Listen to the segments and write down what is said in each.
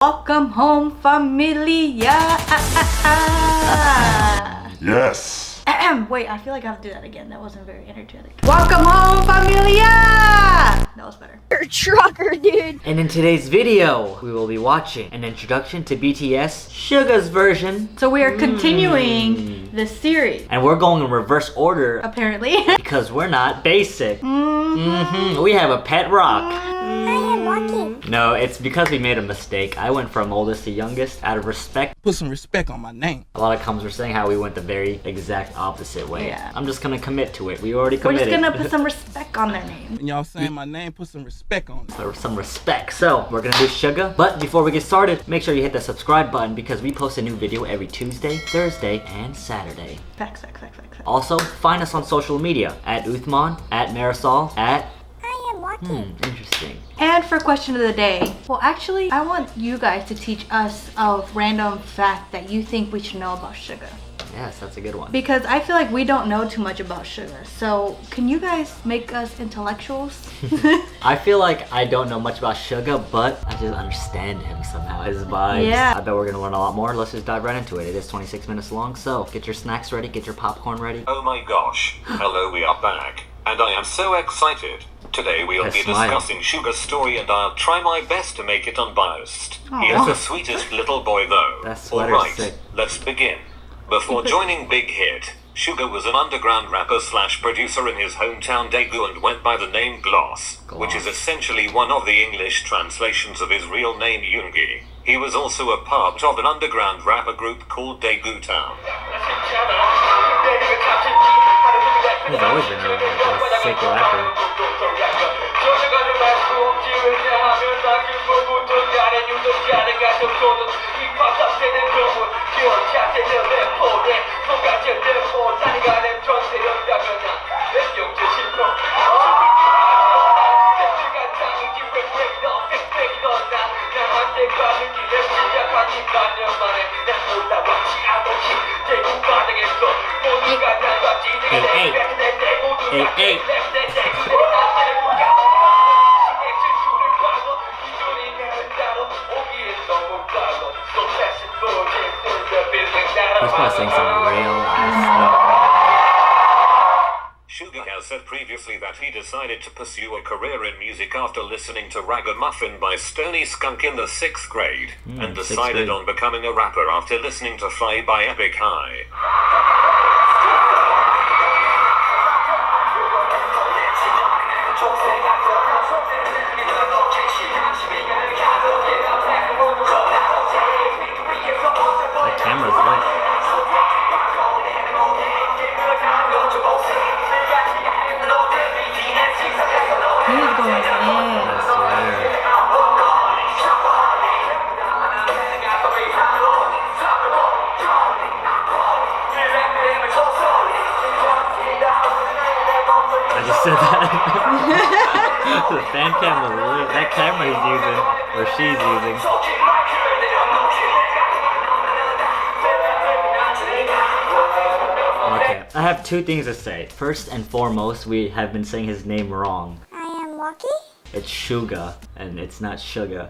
Welcome home, familia. Yes. Wait, I feel like I have to do that again. That wasn't very energetic. Welcome home, familia. That was better. You're a trucker, dude. And in today's video, we will be watching an introduction to BTS Suga's version. So we are continuing the series. And we're going in reverse order Apparently. because we're not basic. We have a pet rock. No, it's because we made a mistake. I went from oldest to youngest out of respect. Put some respect on my name. A lot of comments were saying how we went the very exact opposite way. Yeah. I'm just gonna commit to it. We already We're committed. just gonna put some respect on their name. And y'all saying my name, put some respect on it. For some respect. So we're gonna do Suga. But before we get started, make sure you hit the subscribe button because we post a new video every Tuesday, Thursday, and Saturday. Facts. Also, find us on social media at Uthman, at Marisol, at interesting. And for question of the day, well, actually, I want you guys to teach us a random fact that you think we should know about Suga. Yes, that's a good one. Because I feel like we don't know too much about Suga. So can you guys make us intellectuals? I feel like I don't know much about Suga, but I just understand him somehow, his vibes. Yeah. I bet we're gonna learn a lot more. Let's just dive right into it. It is 26 minutes long, so get your snacks ready, get your popcorn ready. Oh my gosh. Hello, we are back. And I am so excited. Today we'll be discussing Suga's story and I'll try my best to make it unbiased. He is the sweetest little boy though. That sweater's Alright, sick. let's begin. Before joining Big Hit, Suga was an underground rapper slash producer in his hometown Daegu and went by the name Gloss, which is essentially one of the English translations of his real name Yoongi. He was also a part of an underground rapper group called Daegu Town. He's always been a sick rapper. Hey. He's probably saying some real Suga has said previously that he decided to pursue a career in music after listening to Ragamuffin by Stony Skunk in the 6th grade, and decided on becoming a rapper after listening to Fly by Epic High. The camera's lit. He's going in. I swear. I just said that. The fan cam was lit. That camera he's using, or she's using. Okay, I have two things to say. First and foremost, we have been saying his name wrong. I am Rocky. It's Suga, and it's not Suga.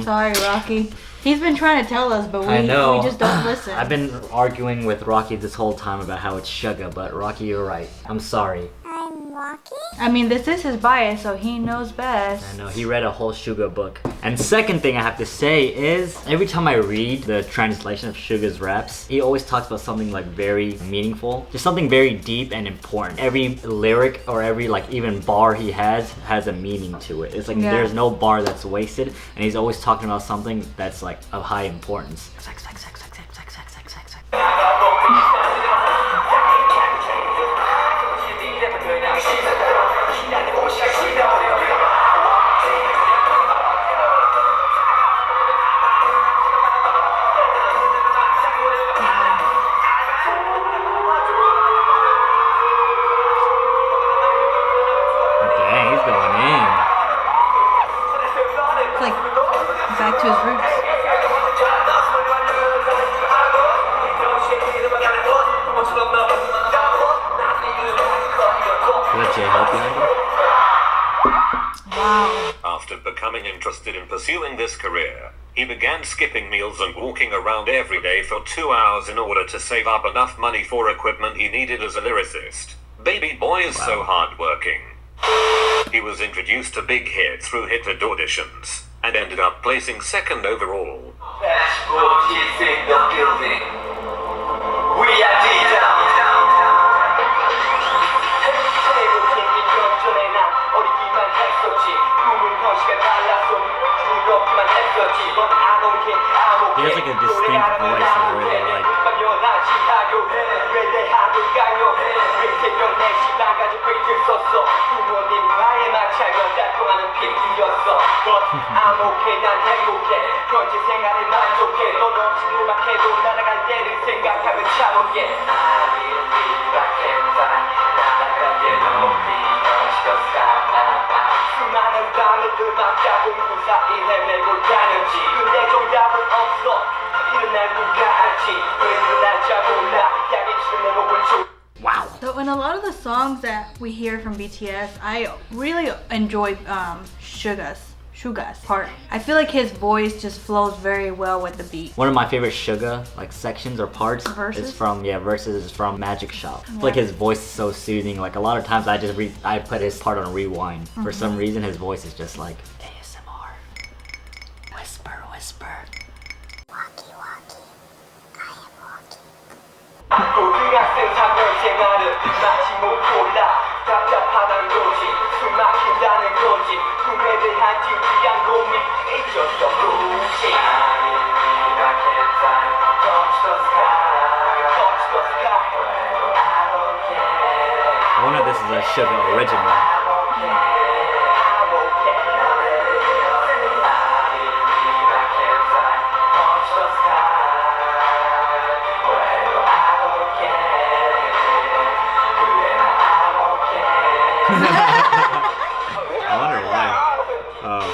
Sorry, Rocky. He's been trying to tell us, but I know. we just don't listen. I've been arguing with Rocky this whole time about how it's Suga, but Rocky, you're right. I'm sorry. I'm Rocky. I mean, this is his bias, so he knows best. I know, he read a whole Suga book. And second thing I have to say is, every time I read the translation of Suga's raps, he always talks about something like very meaningful. Just something very deep and important. Every lyric or every like even bar he has a meaning to it. It's like there's no bar that's wasted, and he's always talking about something that's like of high importance. Dang, he's going in. It's like back to his roots. J-Hope behind him? Wow. After becoming interested in pursuing this career, he began skipping meals and walking around every day for 2 hours in order to save up enough money for equipment he needed as a lyricist. Baby boy is so hardworking. He was introduced to Big Hit through Hit auditions and ended up placing second overall. He has like a distinct voice I really like. Wow. So in a lot of the songs that we hear from BTS, I really enjoy Suga's part. I feel like his voice just flows very well with the beat. One of my favorite Suga like sections or parts Verses? is from Verses is from Magic Shop. I feel like his voice is so soothing. Like a lot of times I put his part on rewind. For some reason his voice is just like ASMR. Whisper, whisper. Walkie, walkie. I am walkie. I wonder if this is a Suga original. I wonder why. Oh.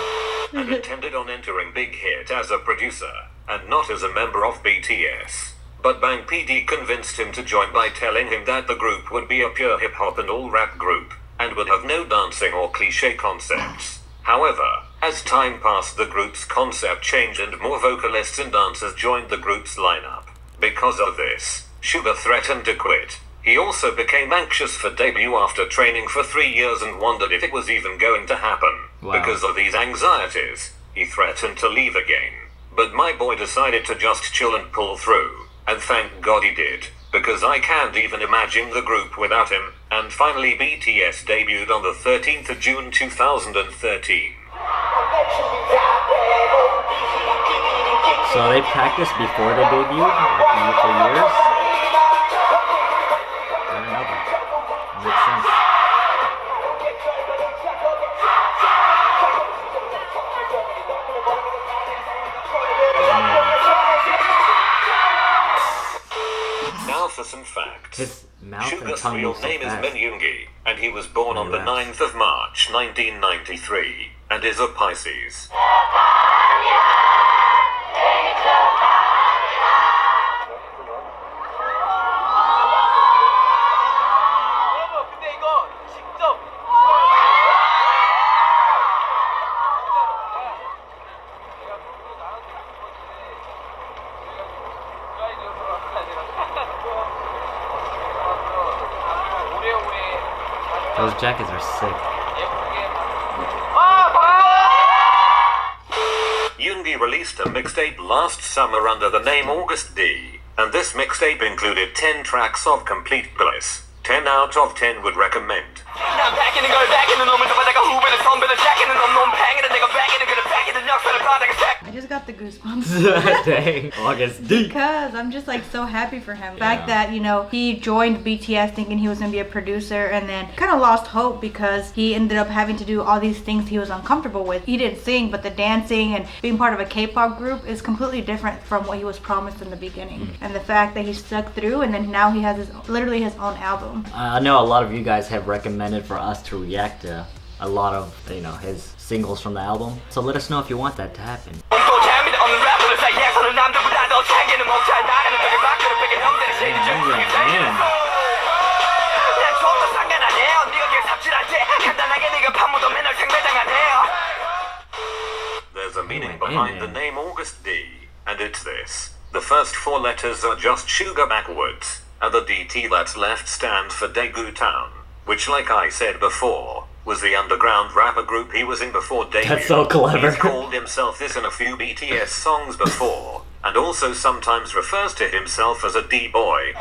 And intended on entering Big Hit as a producer, and not as a member of BTS. But Bang PD convinced him to join by telling him that the group would be a pure hip-hop and all-rap group, and would have no dancing or cliché concepts. However, as time passed, the group's concept changed and more vocalists and dancers joined the group's lineup. Because of this, Suga threatened to quit. He also became anxious for debut after training for 3 years and wondered if it was even going to happen. Wow. Because of these anxieties, he threatened to leave again. But my boy decided to just chill and pull through. And thank God he did, because I can't even imagine the group without him. And finally BTS debuted on the 13th of June 2013. So they practiced before they debuted, like for years? I don't know that. Makes sense. Now for some facts. His mouth and Suga's tongue real move so name is fast. Min Yoongi, and he was born on the Congrats. 9th of March 1993, and is a Pisces. Those jackets are sick. Yoongi released a mixtape last summer under the name August D, and this mixtape included 10 tracks of complete bliss. 10 out of 10 would recommend. I just got the goosebumps. Dang, August D. Because I'm just like so happy for him. The fact that, you know, he joined BTS thinking he was going to be a producer and then kind of lost hope because he ended up having to do all these things he was uncomfortable with. He didn't sing, but the dancing and being part of a K-pop group is completely different from what he was promised in the beginning. And the fact that he stuck through and then now he has literally his own album. I know a lot of you guys have recommended for us to react to a lot of, you know, his singles from the album. So let us know if you want that to happen. There's a meaning behind the name August and it's this. The first 4 letters are just Suga backwards, and the DT that's left stands for Daegu Town, which, like I said before, was the underground rapper group he was in before debut. That's so clever. He's called himself this in a few BTS songs before, and also sometimes refers to himself as a D-boy.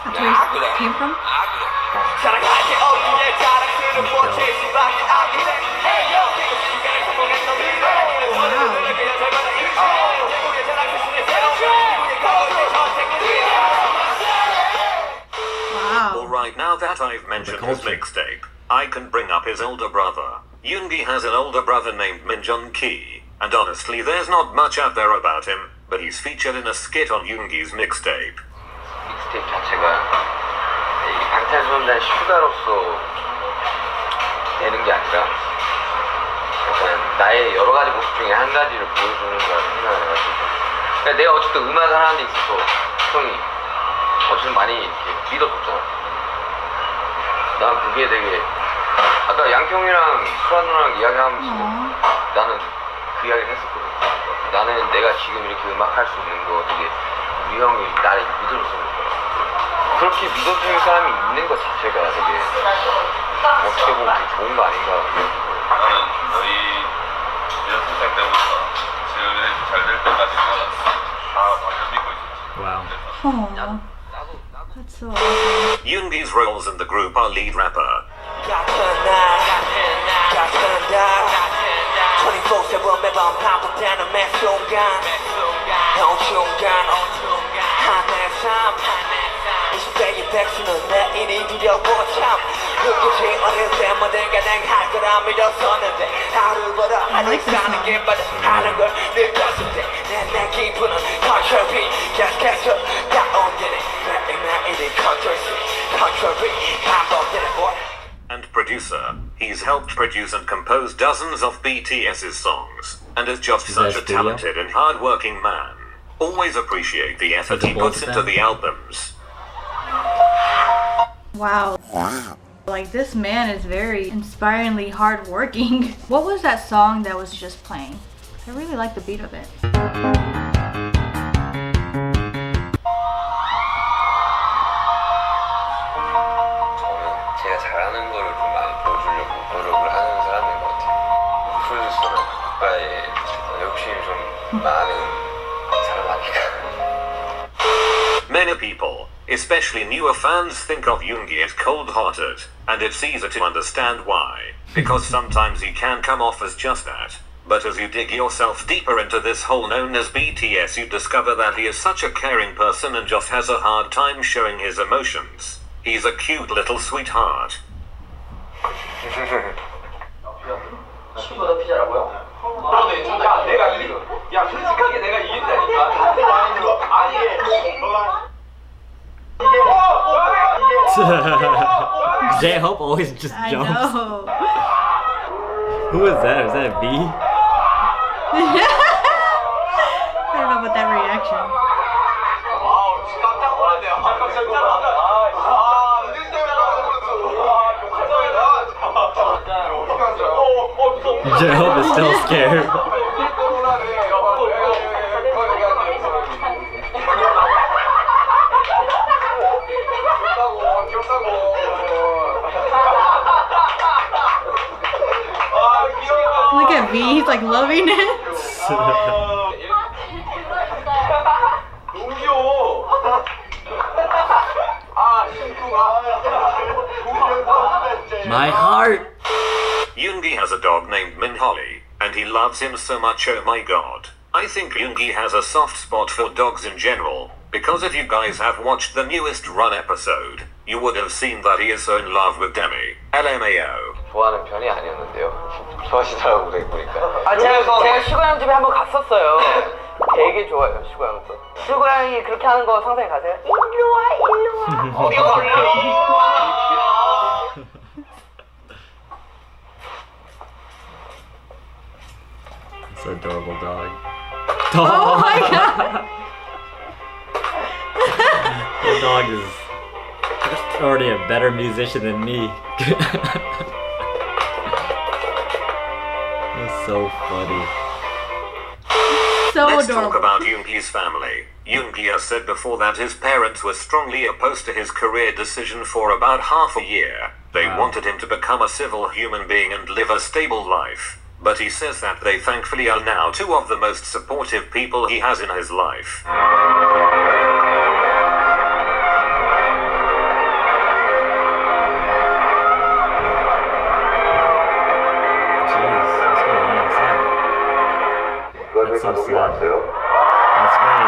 That's where he came from? Wow. Alright, now that I've mentioned his mixtape, I can bring up his older brother. Yoongi has an older brother named Min Yoongi, and honestly there's not much out there about him, but he's featured in a skit on Yoongi's mixtape. 믹스테이프 자체가 이 방탄소년단 슈가로서 내는 게 아니라 약간 나의 여러 가지 모습 중에 한 가지를 보여주는 거라고 생각을 해가지고, 그러니까 내가 어쨌든 음악을 하는 데 있어서 형이 어쨌든 많이 이렇게 믿어줬잖아. 난 그게 되게, 아까 양평이랑 수라 누나랑 이야기하면서 나는 그 이야기를 했었거든. 나는 내가 지금 이렇게 음악 할 수 있는 거 되게 우리 형이 나를 믿어줬으면 좋겠어. 그렇게 믿어주는 사람이 있는 것 자체가 되게 어떻게 보면 되게 좋은 거 아닌가. 나는 너희 연습생 때부터 지금 잘될 때까지 다 완전 믿고 있었지. Wow. Aww. That's so awesome. Yoongi's roles in the group are lead rapper, 24/7 매번 반복되는 매 순간 엄청간 하나의 삶 20대의 백수는 내일이 두려워 참 그것이 어릴 때마다 가장 할 거라 믿었었는데 하루 벌어 하루 사는 게 맞아 하는 걸 느꼈을 때내 기분은 컨트롤이 계속해서 다운되네 매일매일이 컨트롤이 반복되네 boy. and producer. He's helped produce and compose dozens of BTS's songs, and is just such a studio? talented and hard-working man. Always appreciate the effort he puts into the albums. Wow. Like, this man is very inspiringly hardworking. What was that song that was just playing? I really like the beat of it. 저는 제가 잘하는 거를 좀 많이 보여주려고 노력을 하는 사람인 것 같아요. 프로듀서는 국가에 욕심이 좀 많은 사람 아닐까. Many people, especially newer fans, think of Yoongi as cold-hearted, and it's easy to understand why, because sometimes he can come off as just that. But as you dig yourself deeper into this hole known as BTS, you discover that he is such a caring person and just has a hard time showing his emotions. He's a cute little sweetheart. 피자보다 피자라고요? 야, 내가 야, 솔직하게 내가 이긴다니까. 아니, J-Hope always just I jumps. know. Who is that? Is that a bee? I don't know about that reaction. J-Hope is still scared. Look at V, he's like loving it. My heart! Yoongi has a dog named Min Holly, and he loves him so much, oh my god. I think Yoongi has a soft spot for dogs in general, because if you guys have watched the newest Run episode, you would have seen that he is so in love with Demi. LMAO. 좋아하는 편이 아니었는데요. 좋아하시더라고 보니까. 아 제가 슈가 형 집에 한번 갔었어요. 되게 좋아요 슈가 형도. 슈가 형이 그렇게 하는 거 상상해 가세요. 일로 와 일로 와. It's an adorable dog. Oh my god. The dog is already a better musician than me. That's so funny. So Let's adorable. talk about Yoongi's family. Yoongi has said before that his parents were strongly opposed to his career decision for about half a year. They wanted him to become a civil human being and live a stable life. But he says that they thankfully are now two of the most supportive people he has in his life. Jeez, what's going on inside? That's so sad. That's very.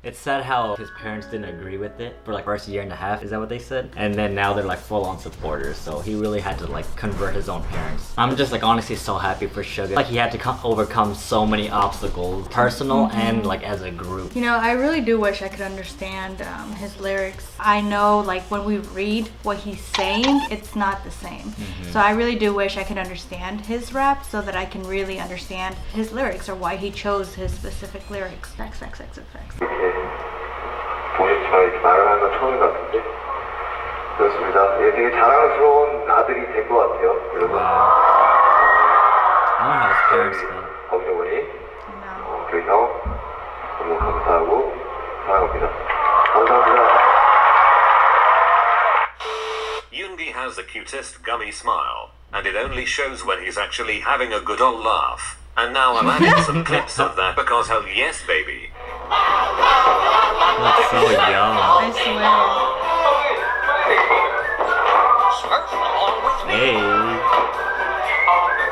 It's sad how his parents didn't agree with it for like first year and a half. Is that what they said? And then now they're like full-on supporters. So he really had to like convert his own parents. I'm just like honestly so happy for Suga. Like he had to overcome so many obstacles, personal and like as a group. You know, I really do wish I could understand his lyrics. I know like when we read what he's saying, it's not the same. So I really do wish I could understand his rap so that I can really understand his lyrics or why he chose his specific lyrics. Facts. 보셨지만 이렇게 말을 하는 건 처음인 것 같은데 그렇습니다. 예, 되게 자랑스러운 아들이 된 것 같아요. 여러분. I wonder how his parents feel. 어머니 No. 그래서 너무 감사하고 사랑합니다. 감사합니다. Yoongi has the cutest gummy smile, and it only shows when he's actually having a good old laugh. And now I'm adding some clips of that because hell yes, baby. That's so young. I swear. Hey.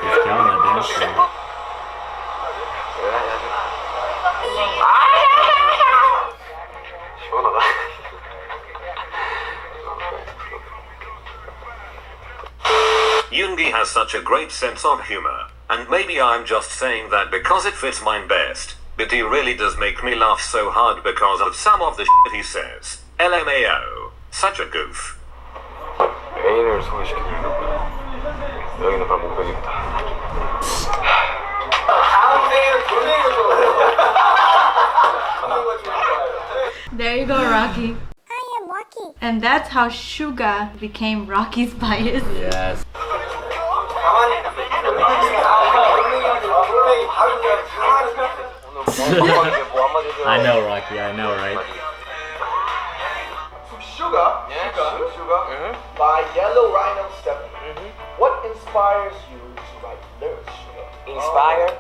He's counting on dancing. 시원하다. Yoongi has such a great sense of humor, and maybe I'm just saying that because it fits mine best, but he really does make me laugh so hard because of some of the shit he says. LMAO. Such a goof. 애인을 소개시켜드리려고 여기는 바로 목표입니다. There you go, Rocky. I am Rocky. And that's how Suga became Rocky's bias. Yes. I know, Rocky. I know, right? Suga, by Yellow Rhino 7. What inspires you to write lyrics, Suga? Inspire?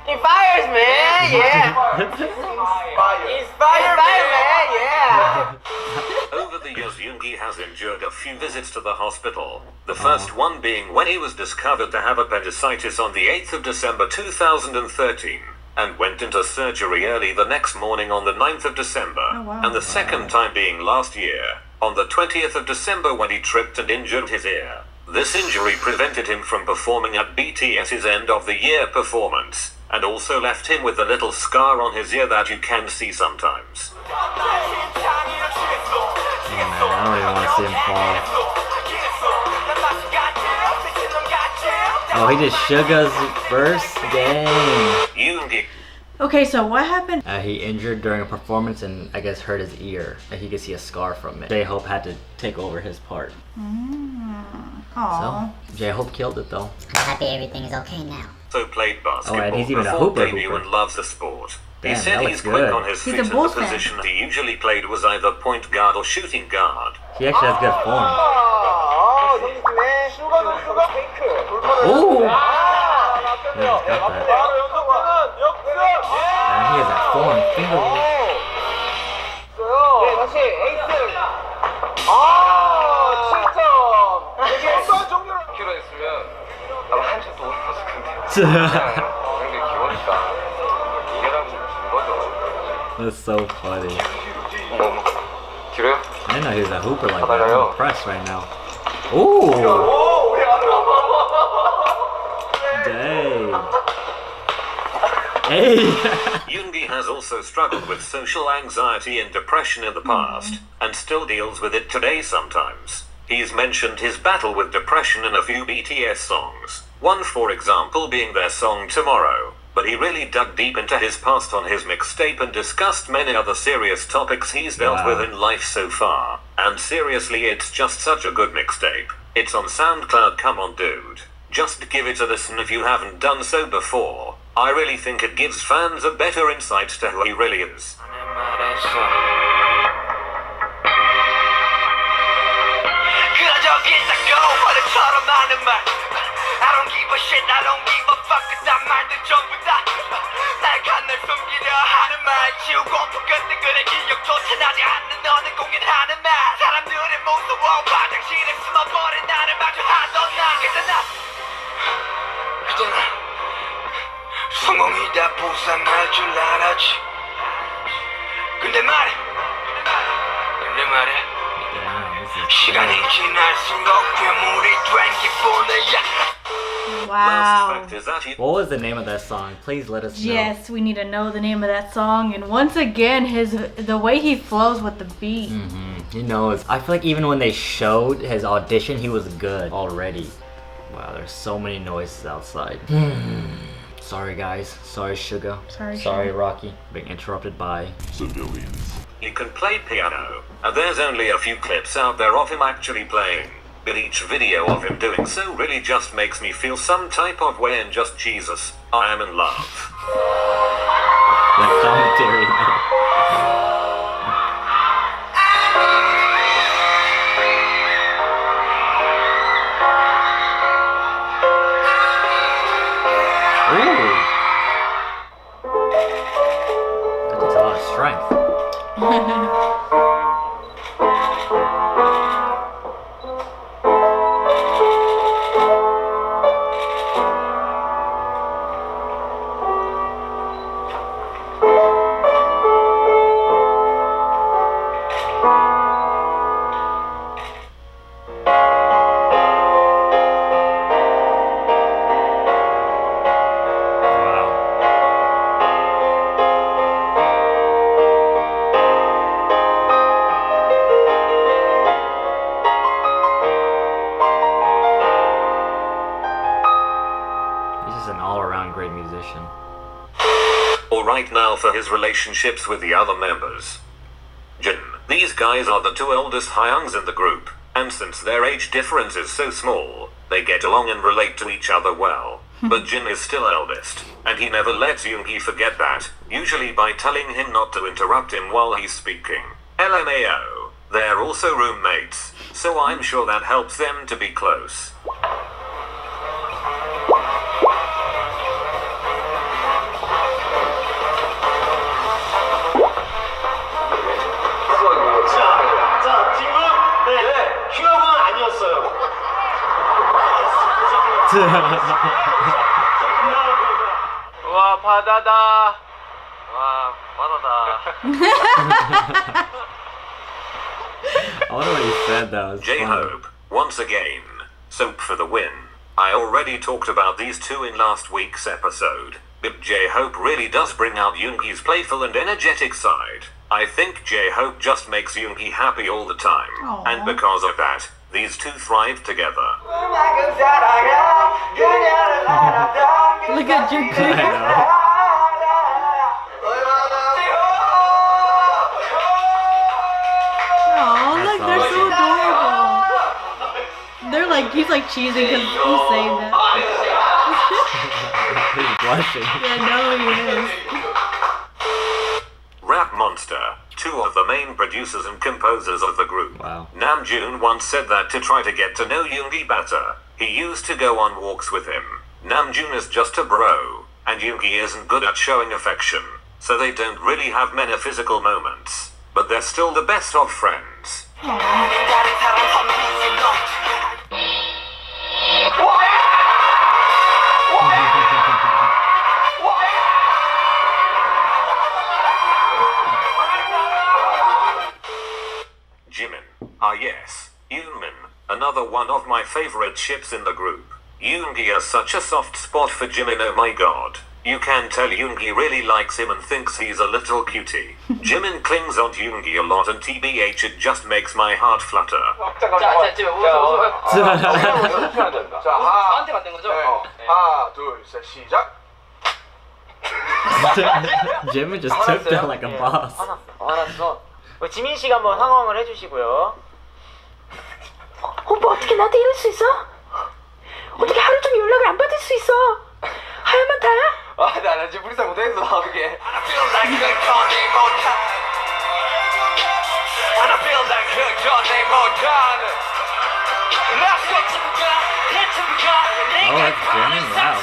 Inspires, man, yeah. Inspire, man, yeah. Over the years, Yoongi has endured a few visits to the hospital. The first one being when he was discovered to have appendicitis on the 8th of December 2013, and went into surgery early the next morning on the 9th of December. And the second time being last year, on the 20th of December when he tripped and injured his ear. This injury prevented him from performing at BTS's end of the year performance, and also left him with a little scar on his ear that you can see sometimes. I don't even want to see him fall. Oh, he did Suga's verse? Dang. Yoongi. Okay, so what happened? He injured during a performance and I guess hurt his ear. And he could see a scar from it. J-Hope had to take over his part. Aww. So, J-Hope killed it though. I'm happy everything's okay now. Also played basketball and he's even a before hooper, debut hooper. and loves the sport. He Damn, said that he's looks quick good. on his He's feet a and the Bulls fan. position he usually played was either point guard or shooting guard. He actually has good form. 형님들의 슈가 페이크. Ooh! Yeah, he's got that. Damn, he has that form. Finger roll. 네, 다시 에이스. 7점. 되게 수학 종류를 키로 했으면 아마 한참 더 올랐을 건데 굉장히 귀여우니까 이해라고 준 거죠. That's so funny. 어머 길어요? I didn't know he was a hooper like that. Hello. I'm impressed right now. Ooh! Dang. Hey! Yoongi has also struggled with social anxiety and depression in the past, and still deals with it today sometimes. He's mentioned his battle with depression in a few BTS songs. One for example being their song Tomorrow. But he really dug deep into his past on his mixtape and discussed many other serious topics he's dealt with in life so far. And seriously, it's just such a good mixtape. It's on SoundCloud, come on dude. Just give it a listen if you haven't done so before. I really think it gives fans a better insight to who he really is. I don't give a shit, I don't give a fuck. 그딴 말들 전부 다 날간 날 숨기려 하는 말 지우고 그때 그의 기억조차 나지 않는 너는 공연하는 말 사람들은 무서워 화장실에 숨어버린 나를 마주하던 나 그잖아 성공이 다 보상할 줄 알았지 근데 말해 시간이 지날수록 괴물이 된 기분이야 Wow. What was the name of that song? Please let us know. Yes, we need to know the name of that song. And once again, the way he flows with the beat. He knows. I feel like even when they showed his audition, he was good already. Wow, there's so many noises outside. Sorry guys. Sorry Suga. Sorry Rocky. Being interrupted by civilians. He can play piano, and there's only a few clips out there of him actually playing. But each video of him doing so really just makes me feel some type of way and just Jesus, I am in love. That commentary. Ooh. That takes a lot of strength. Alright, now for his relationships with the other members. Jin. These guys are the two oldest Hyungs in the group, and since their age difference is so small, they get along and relate to each other well. But Jin is still eldest, and he never lets Yoongi forget that, usually by telling him not to interrupt him while he's speaking. LMAO. They're also roommates, so I'm sure that helps them to be close. 와 바다다 와 바다다 I wonder what he said though. J-Hope, once again, soap for the win. I already talked about these two in last week's episode, but J-Hope really does bring out Yoongi's playful and energetic side. I think J-Hope just makes Yoongi happy all the time, Aww. and because of that, these two thrive together. Look at Jungkook. Oh, look, they're so adorable. They're like, he's like cheesing because he's saying that. He's blushing. Yeah, no, he is. Rap Monster, two of the main producers and composers of the group. Wow. Namjoon once said that to try to get to know Yoongi better, he used to go on walks with him. Namjoon is just a bro, and Yoongi isn't good at showing affection, so they don't really have many physical moments. But they're still the best of friends. Jimin. Ah yes, Jimin, another one of my favorite ships in the group. Yoongi has such a soft spot for Jimin, oh my god. You can tell Yoongi really likes him and thinks he's a little cutie. Jimin clings on to Yoongi a lot and TBH it just makes my heart flutter. 자, 지금 웃어. 자, 저한테 만든 거죠? 하나, 둘, 셋, 시작. Jimin just took that like a boss. 알았어. 지민 씨가 한번 상황을 해주시고요. 오빠 어떻게 나한테 이럴 수 있어? 어떻게 하루 종일 연락을 안 받을 수 있어? 하얀만 다야? 나 지금 불쌍 못했어 어떻게? Oh, that's Jimin? Wow.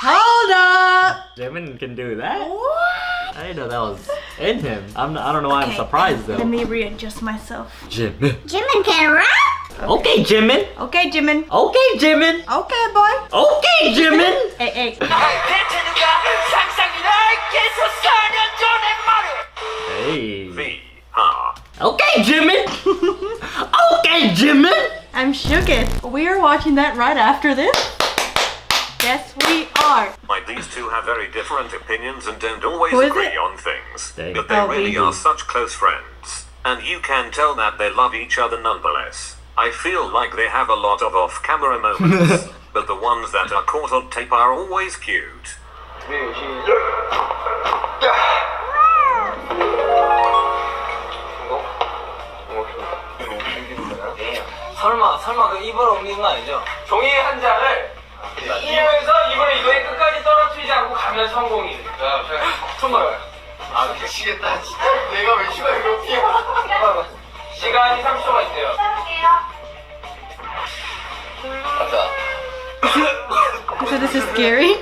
Hold up! Jimin can do that? I didn't know that was in him. I don't know why I'm surprised though. Let me readjust myself. Jimin. Jimin can rap? Okay, Jimin. Okay, Jimin. Okay, Jimin. Okay, boy. Okay, Jimin. Hey. Hey. V. Ha. Okay, Jimin. Okay, Jimin. I'm shooketh. We are watching that right after this. Yes, we are. Like these two have very different opinions and don't always Who is agree it? on things. Dang. But they Oh, really baby. are such close friends. And you can tell that they love each other nonetheless. I feel like they have a lot of off-camera moments, but the ones that are caught on tape are always cute. 설마 그 입을 옮기는 거 아니죠? 종이 한 장을 이면서 이번에 이거에 끝까지 떨어뜨리지 않고 가면 성공이. 정말. 아 미치겠다 진짜. 내가 왜 시간 이렇게 시간이 30초가 있대요. So this is scary.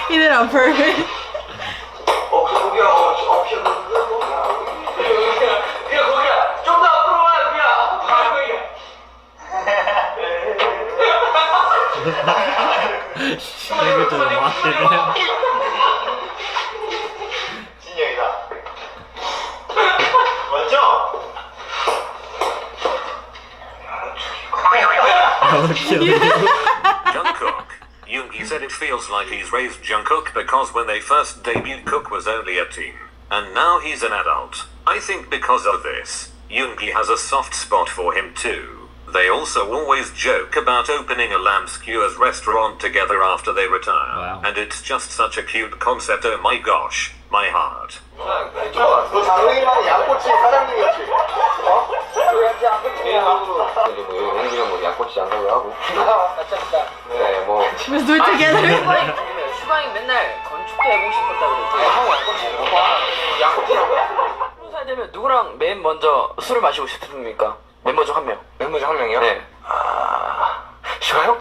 He did it on purpose. 거기야 좀 더 앞으로 와 거기야. Maybe just walked it in. 진영이다. 맞죠? I would kill you. Jungkook. Yoongi said it feels like he's raised Jungkook because when they first debuted Kook was only a teen. And now he's an adult. I think because of this, Yoongi has a soft spot for him too. They also always joke about opening a lamb skewers restaurant together after they retire. Wow. And it's just such a cute concept, oh my gosh, my heart. 너 장래희망 양꼬치 사장님이었지? 어? 이제 뭐 용기가 뭐 양꼬치 한다고 하고. 네, 뭐. Let's do it together. 슈가이 맨날 건축도 해보고 싶었다고 그랬지. 형 양꼬치. 양꼬치라고? 20살 되면 누구랑 맨 먼저 술을 마시고 싶습니까? 멤버 중 한 명. 멤버 중 한 명이요? 네. 슈가요?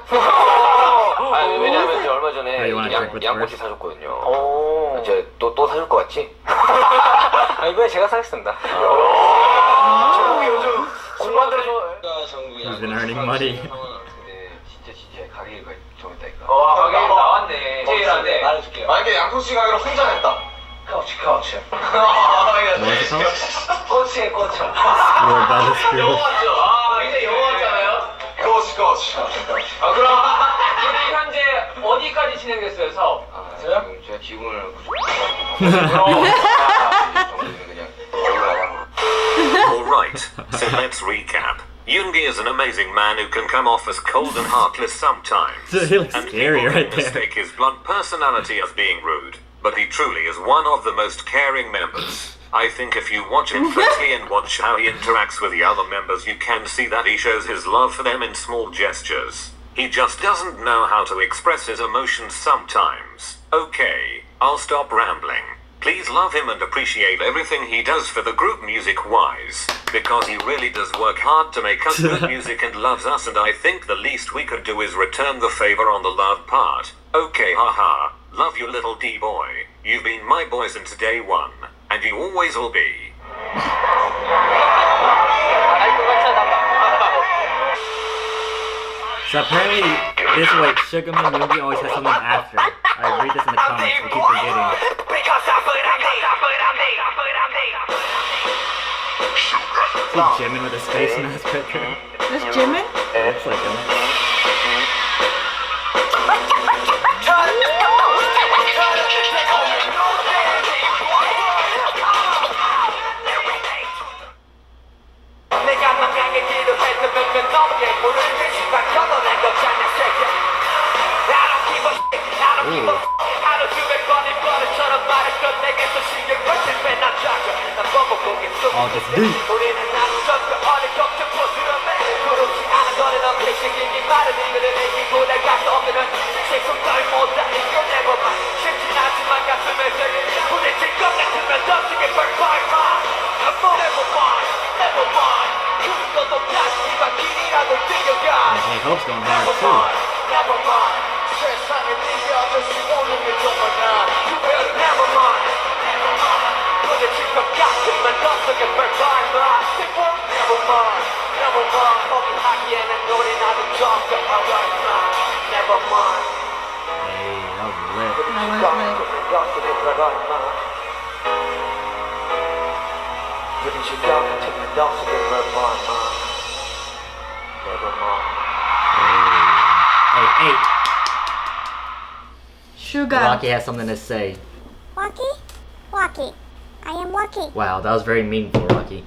아니 왜냐면 저 얼마 전에 you wanna drink with 양꼬치 first? 사줬거든요. 이제 또 사줄 것 같지? 이번에 제가 사겠습니다. 정국이 요즘 술 만들어줘. He's been earning money. 근데 진짜 가게가 정했다니까. 가게 나왔네. 제일한데. 말해줄게요. 만약에 양꼬치 가게로 혼자냈다. 카우치. What was it called? 꼬치에 꼬치. You were about to screw. 맞죠? 굉장히 영어 같잖아요. 꼬치. 그럼 우리 현재 어디까지 진행됐어요, 사업? 지금 제가 기분을 그냥 올라가고. Alright, so let's recap. Yoongi is an amazing man who can come off as cold and heartless sometimes. He looks And scary people right there. mistake his blunt personality as being rude, but he truly is one of the most caring members. I think if you watch him closely and watch how he interacts with the other members, you can see that he shows his love for them in small gestures. He just doesn't know how to express his emotions sometimes. Okay, I'll stop rambling. Please love him and appreciate everything he does for the group music-wise, because he really does work hard to make us good music and loves us, and I think the least we could do is return the favor on the love part. Okay, haha. Love you, little D-boy. You've been my boy since day one, and you always will be. So apparently, this way, Suga Min Yoongi always has something after. I read this in the comments, I keep forgetting. See Jimin with a space mask right there? This Jimin? Looks like him. Oh, that's deep. Hey, Hope's going hard too. Hey, that was lit. Hey, 8. Suga. Rocky has something to say. Waki? Waki. I am Waki. Wow, that was very meaningful, Rocky.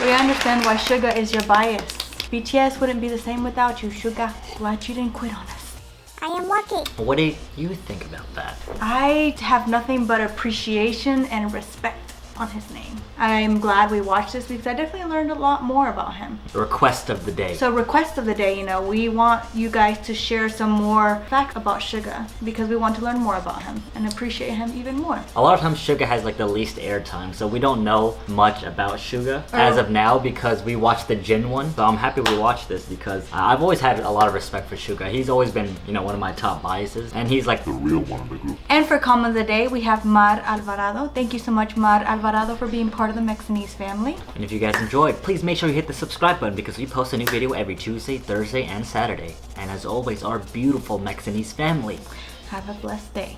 We understand why Suga is your bias. BTS wouldn't be the same without you, Suga. Glad you didn't quit on us. I am Waki. What do you think about that? I have nothing but appreciation and respect on his name. I'm glad we watched this because I definitely learned a lot more about him. The request of the day. So request of the day, we want you guys to share some more facts about Suga because we want to learn more about him and appreciate him even more. A lot of times Suga has like the least airtime, so we don't know much about Suga as of now because we watched the Jin one. So I'm happy we watched this because I've always had a lot of respect for Suga. He's always been, one of my top biases, and he's like the real one of the group. And for comment of the day, we have Mar Alvarado. Thank you so much, Mar Alvarado, for being part of the Mexinese family. And if you guys enjoyed, please make sure you hit the subscribe button because we post a new video every Tuesday, Thursday, and Saturday. And as always, our beautiful Mexinese family. Have a blessed day.